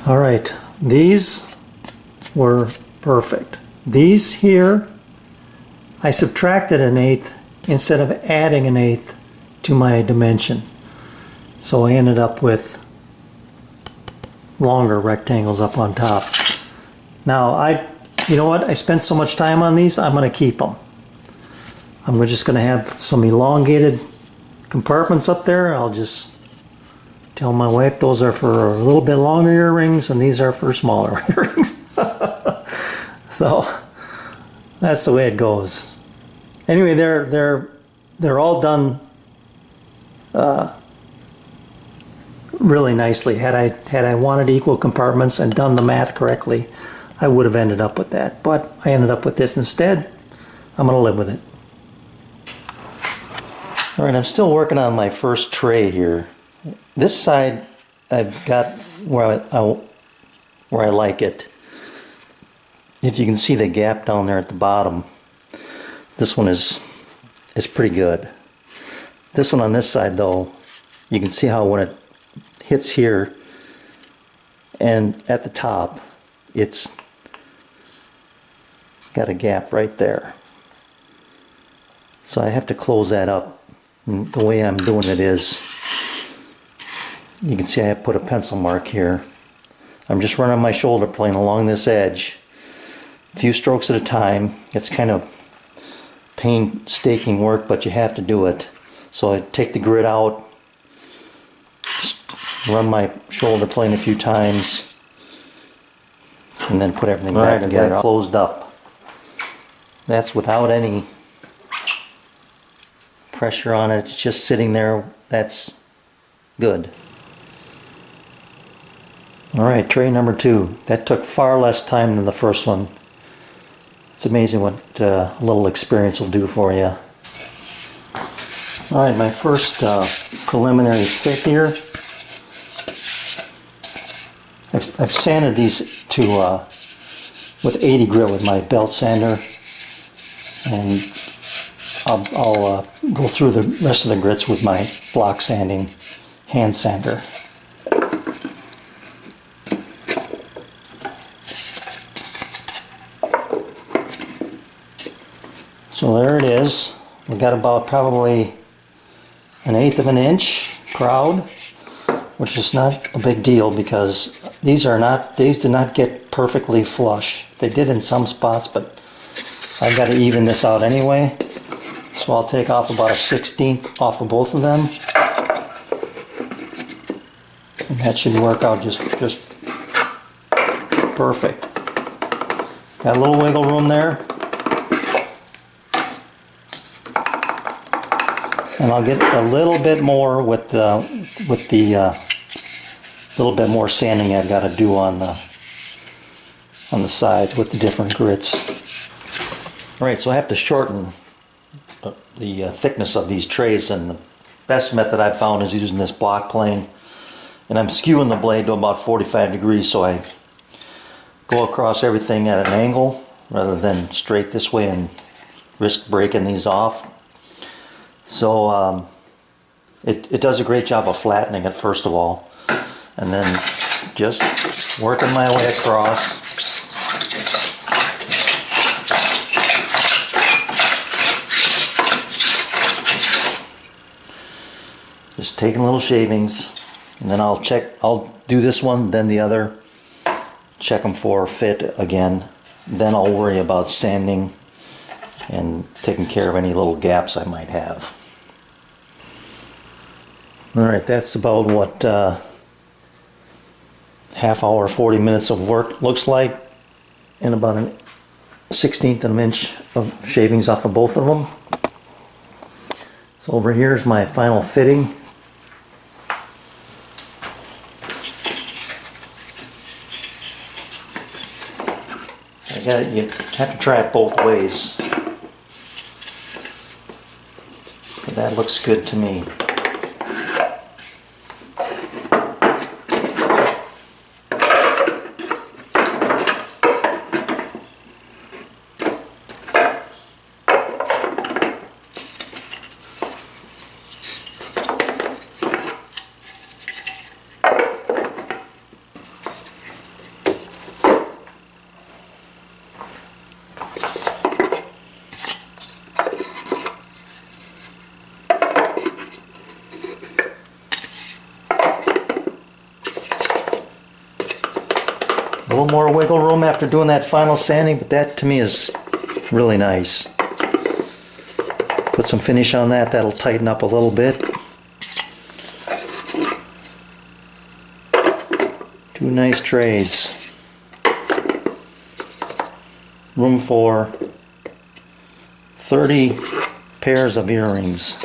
All right, these were perfect. These here, I subtracted an eighth instead of adding an eighth to my dimension. So I ended up with longer rectangles up on top. Now you know what? I spent so much time on these, I'm going to keep them. I'm just going to have some elongated compartments up there. I'll just tell my wife those are for a little bit longer earrings and these are for smaller earrings. So that's the way it goes. Anyway, they're all done really nicely. Had I wanted equal compartments and done the math correctly, I would have ended up with that. But I ended up with this instead. I'm going to live with it. All right, I'm still working on my first tray here. This side I've got where I like it. If you can see the gap down there at the bottom, this one is pretty good. This one on this side though, you can see how when it hits here and at the top, it's got a gap right there. So I have to close that up. And the way I'm doing it is, you can see I have put a pencil mark here. I'm just running my shoulder plane along this edge, a few strokes at a time. It's kind of painstaking work, but you have to do it. So I take the grit out, just run my shoulder plane a few times, and then put everything back together, closed up. That's without any pressure on it. It's just sitting there. That's good. Alright, tray number 2. That took far less time than the first one. It's amazing what a little experience will do for you. Alright, my first preliminary fit here. I've sanded these to with 80 grit with my belt sander, and I'll go through the rest of the grits with my block sanding hand sander. So there it is. We got about probably 1/8 of an inch proud, which is not a big deal because these did not get perfectly flush. They did in some spots, but I've got to even this out anyway. So I'll take off about 1/16 off of both of them. And that should work out just perfect. Got a little wiggle room there. And I'll get a little bit more with the little bit more sanding I've got to do on the sides with the different grits. Alright, so I have to shorten the thickness of these trays, and the best method I've found is using this block plane. And I'm skewing the blade to about 45 degrees, so I go across everything at an angle rather than straight this way and risk breaking these off. So it does a great job of flattening it first of all, and then just working my way across. Just taking little shavings, and then I'll do this one, then the other, check them for fit again, then I'll worry about sanding and taking care of any little gaps I might have. Alright, that's about what half hour, 40 minutes of work looks like, and about 1/16 of an inch of shavings off of both of them. So over here is my final fitting. You have to try it both ways. But that looks good to me. A little more wiggle room after doing that final sanding, but that to me is really nice. Put some finish on that, that'll tighten up a little bit. Two nice trays. Room for 30 pairs of earrings.